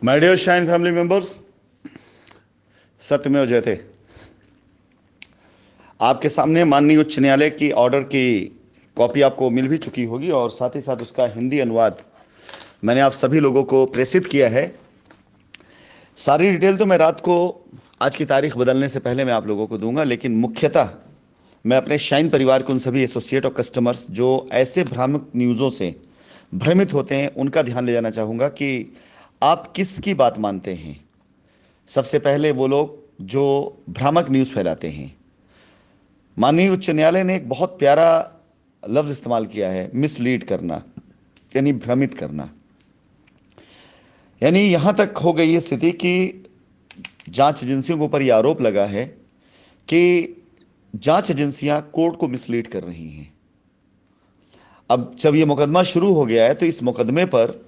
My dear Shine family members, सत्यमेव जयते। आपके सामने माननीय उच्च न्यायालय की ऑर्डर की कॉपी आपको मिल भी चुकी होगी और साथ ही साथ उसका हिंदी अनुवाद मैंने आप सभी लोगों को प्रेषित किया है। सारी डिटेल तो मैं रात को आज की तारीख बदलने से पहले मैं आप लोगों को दूंगा, लेकिन मुख्यतः मैं अपने शाइन परिवार के उन सभी एसोसिएट और कस्टमर्स जो ऐसे भ्रामक न्यूज़ों से भ्रमित होते हैं उनका ध्यान ले जाना चाहूँगा कि आप किसकी बात मानते हैं। सबसे पहले वो लोग जो भ्रामक न्यूज़ फैलाते हैं। माननीय उच्च न्यायालय ने एक बहुत प्यारा लफ्ज़ इस्तेमाल किया है, मिसलीड करना, यानी भ्रमित करना। यानी यहाँ तक हो गई है स्थिति कि जांच एजेंसियों के ऊपर यह आरोप लगा है कि जांच एजेंसियां कोर्ट को मिसलीड कर रही हैं। अब जब ये मुकदमा शुरू हो गया है तो इस मुकदमे पर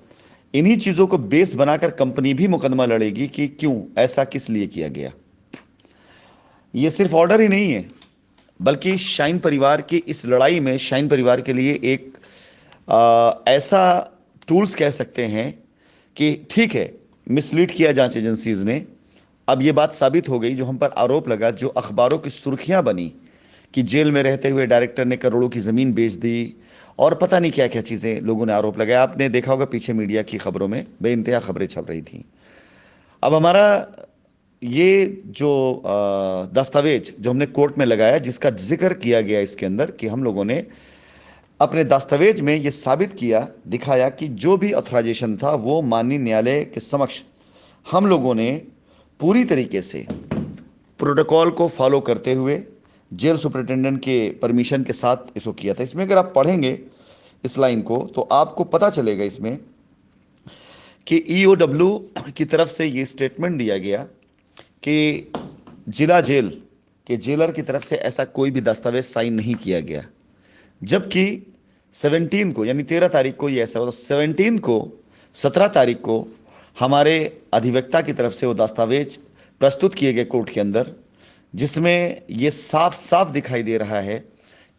इन्हीं चीज़ों को बेस बनाकर कंपनी भी मुकदमा लड़ेगी कि क्यों, ऐसा किस लिए किया गया। ये सिर्फ ऑर्डर ही नहीं है, बल्कि शाइन परिवार की इस लड़ाई में शाइन परिवार के लिए एक ऐसा टूल्स कह सकते हैं कि ठीक है, मिसलीड किया जांच एजेंसीज ने। अब ये बात साबित हो गई, जो हम पर आरोप लगा, जो अखबारों की सुर्खियां बनी कि जेल में रहते हुए डायरेक्टर ने करोड़ों की ज़मीन बेच दी और पता नहीं क्या क्या चीज़ें लोगों ने आरोप लगाया। आपने देखा होगा पीछे मीडिया की खबरों में बेइंतहा खबरें छप रही थी। अब हमारा ये जो दस्तावेज जो हमने कोर्ट में लगाया, जिसका जिक्र किया गया इसके अंदर कि हम लोगों ने अपने दस्तावेज में ये साबित किया, दिखाया कि जो भी ऑथराइजेशन था वो माननीय न्यायालय के समक्ष हम लोगों ने पूरी तरीके से प्रोटोकॉल को फॉलो करते हुए जेल सुपरिटेंडेंट के परमिशन के साथ इसको किया था। इसमें अगर आप पढ़ेंगे इस लाइन को तो आपको पता चलेगा इसमें कि ईओडब्ल्यू की तरफ से ये स्टेटमेंट दिया गया कि जिला जेल के जेलर की तरफ से ऐसा कोई भी दस्तावेज साइन नहीं किया गया, जबकि 17 को यानी 13 तारीख को ये ऐसा हुआ। तो 17 को 17 तारीख को हमारे अधिवक्ता की तरफ से वो दस्तावेज प्रस्तुत किए गए कोर्ट के अंदर, जिसमें ये साफ साफ दिखाई दे रहा है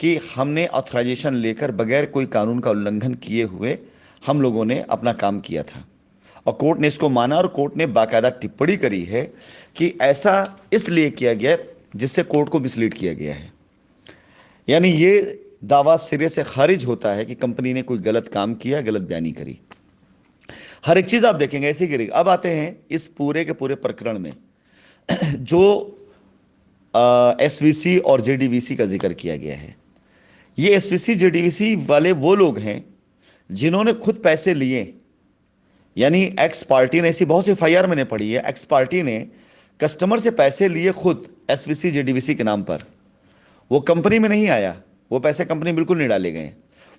कि हमने ऑथराइजेशन लेकर बगैर कोई कानून का उल्लंघन किए हुए हम लोगों ने अपना काम किया था। और कोर्ट ने इसको माना और कोर्ट ने बाकायदा टिप्पणी करी है कि ऐसा इसलिए किया गया जिससे कोर्ट को मिसलीड किया गया है। यानी ये दावा सिरे से खारिज होता है कि कंपनी ने कोई गलत काम किया, गलत बयानी करी। हर एक चीज आप देखेंगे ऐसी गिरी। अब आते हैं इस पूरे के पूरे प्रकरण में जो एसवीसी और जेडीवीसी का जिक्र किया गया है। ये एसवीसी जेडीवीसी वाले वो लोग हैं जिन्होंने खुद पैसे लिए। यानी एक्स पार्टी ने, ऐसी बहुत सी एफआईआर मैंने पढ़ी है, एक्स पार्टी ने कस्टमर से पैसे लिए खुद एसवीसी जेडीवीसी के नाम पर। वो कंपनी में नहीं आया, वो पैसे कंपनी बिल्कुल नहीं डाले गए,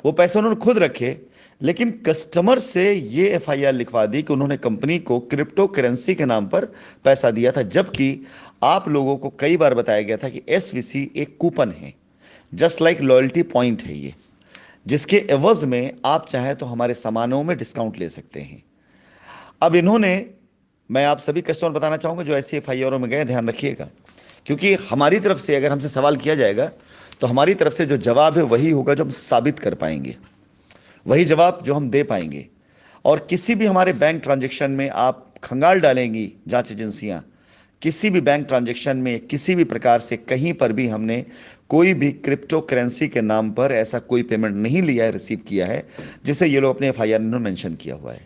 वो पैसे उन्होंने खुद रखे। लेकिन कस्टमर से ये एफआईआर लिखवा दी कि उन्होंने कंपनी को क्रिप्टो करेंसी के नाम पर पैसा दिया था, जबकि आप लोगों को कई बार बताया गया था कि एसवीसी एक कूपन है, जस्ट लाइक लॉयल्टी पॉइंट है ये, जिसके एवज में आप चाहें तो हमारे सामानों में डिस्काउंट ले सकते हैं। अब इन्होंने, मैं आप सभी कस्टमर बताना चाहूंगा जो ऐसी एफआईआरों में गए, ध्यान रखिएगा, क्योंकि हमारी तरफ से अगर हमसे सवाल किया जाएगा तो हमारी तरफ से जो जवाब है वही होगा जो हम साबित कर पाएंगे, वही जवाब जो हम दे पाएंगे। और किसी भी हमारे बैंक ट्रांजैक्शन में आप खंगाल डालेंगी जांच एजेंसियां, किसी भी बैंक ट्रांजैक्शन में किसी भी प्रकार से कहीं पर भी हमने कोई भी क्रिप्टो करेंसी के नाम पर ऐसा कोई पेमेंट नहीं लिया है, रिसीव किया है, जिसे ये लोग अपने एफआईआर में मेंशन किया हुआ है।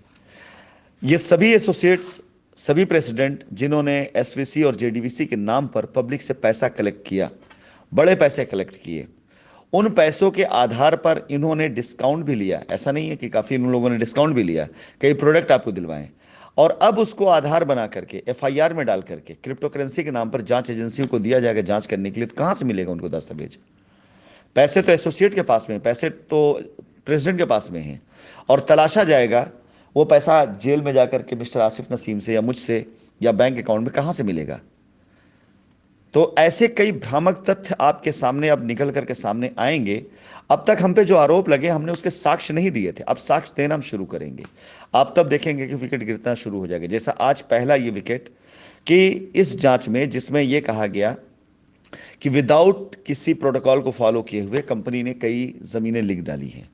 ये सभी एसोसिएट्स, सभी प्रेसिडेंट जिन्होंने एसवीसी और जेडीवीसी के नाम पर पब्लिक से पैसा कलेक्ट किया, बड़े पैसे कलेक्ट किए, उन पैसों के आधार पर इन्होंने डिस्काउंट भी लिया। ऐसा नहीं है कि काफ़ी इन लोगों ने डिस्काउंट भी लिया, कई प्रोडक्ट आपको दिलवाएं, और अब उसको आधार बना करके एफआईआर में डाल करके क्रिप्टो करेंसी के नाम पर जांच एजेंसियों को दिया जाएगा जांच करने के लिए। तो कहाँ से मिलेगा उनको दस्तावेज? पैसे तो एसोसिएट के पास में हैं, पैसे तो प्रेसिडेंट के पास में हैं, और तलाशा जाएगा वो पैसा जेल में जाकर के मिस्टर आसिफ नसीम से या मुझसे या बैंक अकाउंट में कहाँ से मिलेगा? तो ऐसे कई भ्रामक तथ्य आपके सामने अब निकल करके सामने आएंगे। अब तक हम पे जो आरोप लगे हमने उसके साक्ष्य नहीं दिए थे, अब साक्ष्य देना हम शुरू करेंगे। आप तब देखेंगे कि विकेट गिरना शुरू हो जाएगा, जैसा आज पहला ये विकेट कि इस जांच में जिसमें यह कहा गया कि विदाउट किसी प्रोटोकॉल को फॉलो किए हुए कंपनी ने कई जमीनें लिख डाली हैं।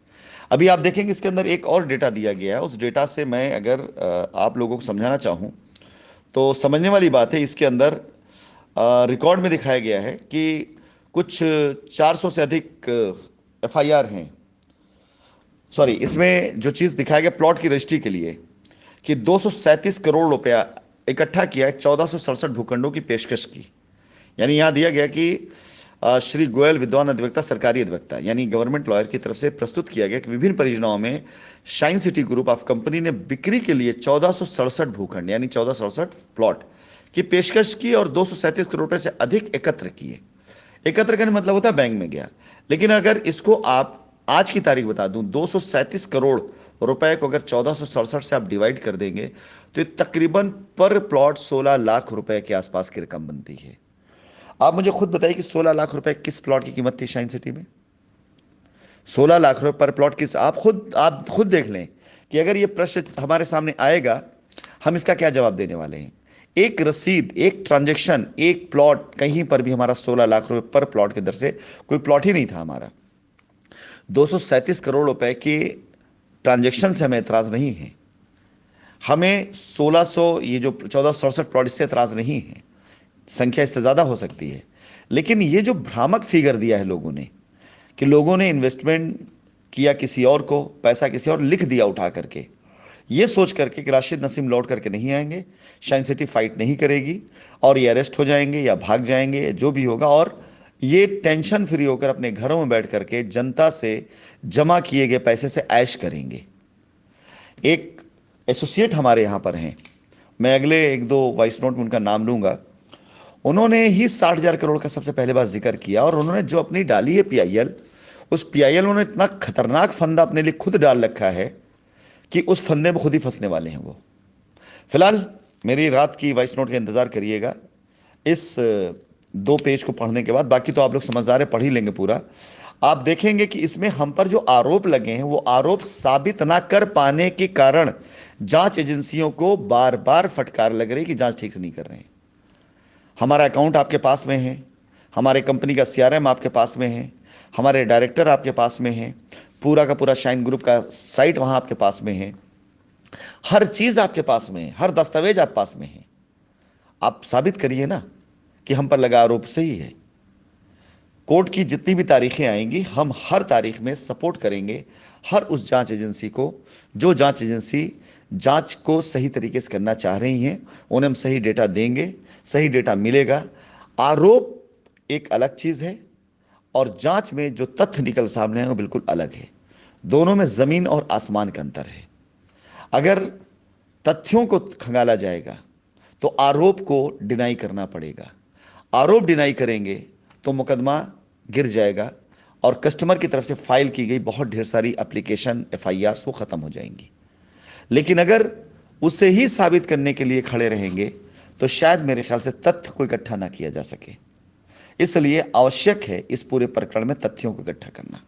अभी आप देखेंगे इसके अंदर एक और डेटा दिया गया है। उस डेटा से मैं अगर आप लोगों को समझाना चाहूँ तो समझने वाली बात है। इसके अंदर रिकॉर्ड में दिखाया गया है कि कुछ 400 से अधिक एफआईआर हैं। सॉरी, इसमें जो चीज़ दिखाया गया प्लॉट की रजिस्ट्री के लिए कि 237 करोड़ रुपया इकट्ठा किया है 1467 भूखंडों की पेशकश की। यानी यहाँ दिया गया कि श्री गोयल विद्वान अधिवक्ता सरकारी अधिवक्ता यानी गवर्नमेंट लॉयर की तरफ से प्रस्तुत किया गया कि विभिन्न परियोजनाओं में shine city group of company ने बिक्री के लिए 1467 भूखंड यानी 1467 प्लॉट की पेशकश की और 237 करोड़ रुपए से अधिक एकत्र किए। एकत्र करने मतलब होता है बैंक में गया। लेकिन अगर इसको आप आज की तारीख बता दूं, 237 करोड़ रुपए को अगर 1467 से आप डिवाइड कर देंगे तो ये तकरीबन पर प्लॉट 16 लाख रुपए के आसपास की रकम बनती है। आप मुझे खुद बताइए कि 16 लाख रुपए किस प्लॉट की कीमत थी शाइन सिटी में? 16 लाख रुपए पर प्लॉट किस, आप खुद देख लें कि अगर ये प्रश्न हमारे सामने आएगा हम इसका क्या जवाब देने वाले हैं। एक रसीद, एक ट्रांजैक्शन, एक प्लॉट, कहीं पर भी हमारा 16 लाख रुपए पर प्लॉट की दर से कोई प्लॉट ही नहीं था हमारा। 237 करोड़ रुपए के ट्रांजैक्शन से हमें एतराज नहीं है। हमें 1600, ये जो 1467 प्लॉट, इससे एतराज नहीं है। संख्या इससे ज़्यादा हो सकती है। लेकिन ये जो भ्रामक फिगर दिया है लोगों ने कि लोगों ने इन्वेस्टमेंट किया किसी और को, पैसा किसी और लिख दिया उठा करके, ये सोच करके कि राशिद नसीम लौट करके नहीं आएंगे, शाइन सिटी फाइट नहीं करेगी और ये अरेस्ट हो जाएंगे या भाग जाएंगे, जो भी होगा, और ये टेंशन फ्री होकर अपने घरों में बैठ करके जनता से जमा किए गए पैसे से ऐश करेंगे। एक एसोसिएट हमारे यहाँ पर हैं, मैं अगले एक दो वॉइस नोट में उनका नाम लूँगा। उन्होंने ही 60,000 करोड़ का सबसे पहले बार जिक्र किया और उन्होंने जो अपनी डाली है पीआईएल, उस पीआईएल उन्होंने इतना खतरनाक फंदा अपने लिए खुद डाल रखा है कि उस फंदे में खुद ही फंसने वाले हैं वो। फिलहाल मेरी रात की वॉइस नोट का इंतजार करिएगा। इस 2 पेज को पढ़ने के बाद, बाकी तो आप लोग समझदार है, पढ़ ही लेंगे पूरा। आप देखेंगे कि इसमें हम पर जो आरोप लगे हैं वो आरोप साबित ना कर पाने के कारण जांच एजेंसियों को बार बार फटकार लग रही कि जांच ठीक से नहीं कर रहे हैं। हमारा अकाउंट आपके पास में है, हमारे कंपनी का सीआरएम आपके पास में है, हमारे डायरेक्टर आपके पास में है, पूरा का पूरा शाइन ग्रुप का साइट वहाँ आपके पास में है, हर चीज़ आपके पास में है, हर दस्तावेज आप पास में है। आप साबित करिए ना कि हम पर लगा आरोप सही है। कोर्ट की जितनी भी तारीखें आएंगी हम हर तारीख में सपोर्ट करेंगे हर उस जांच एजेंसी को जो जांच एजेंसी जांच को सही तरीके से करना चाह रही हैं। उन्हें हम सही डेटा देंगे, सही डेटा मिलेगा। आरोप एक अलग चीज़ है और जांच में जो तथ्य निकल सामने है वो बिल्कुल अलग है। दोनों में ज़मीन और आसमान का अंतर है। अगर तथ्यों को खंगाला जाएगा तो आरोप को डिनाई करना पड़ेगा। आरोप डिनाई करेंगे तो मुकदमा गिर जाएगा और कस्टमर की तरफ से फाइल की गई बहुत ढेर सारी एप्लीकेशन, एफआईआर वो ख़त्म हो जाएंगी। लेकिन अगर उसे ही साबित करने के लिए खड़े रहेंगे तो शायद मेरे ख्याल से तथ्य को इकट्ठा ना किया जा सके। इसलिए आवश्यक है इस पूरे प्रकरण में तथ्यों को इकट्ठा करना।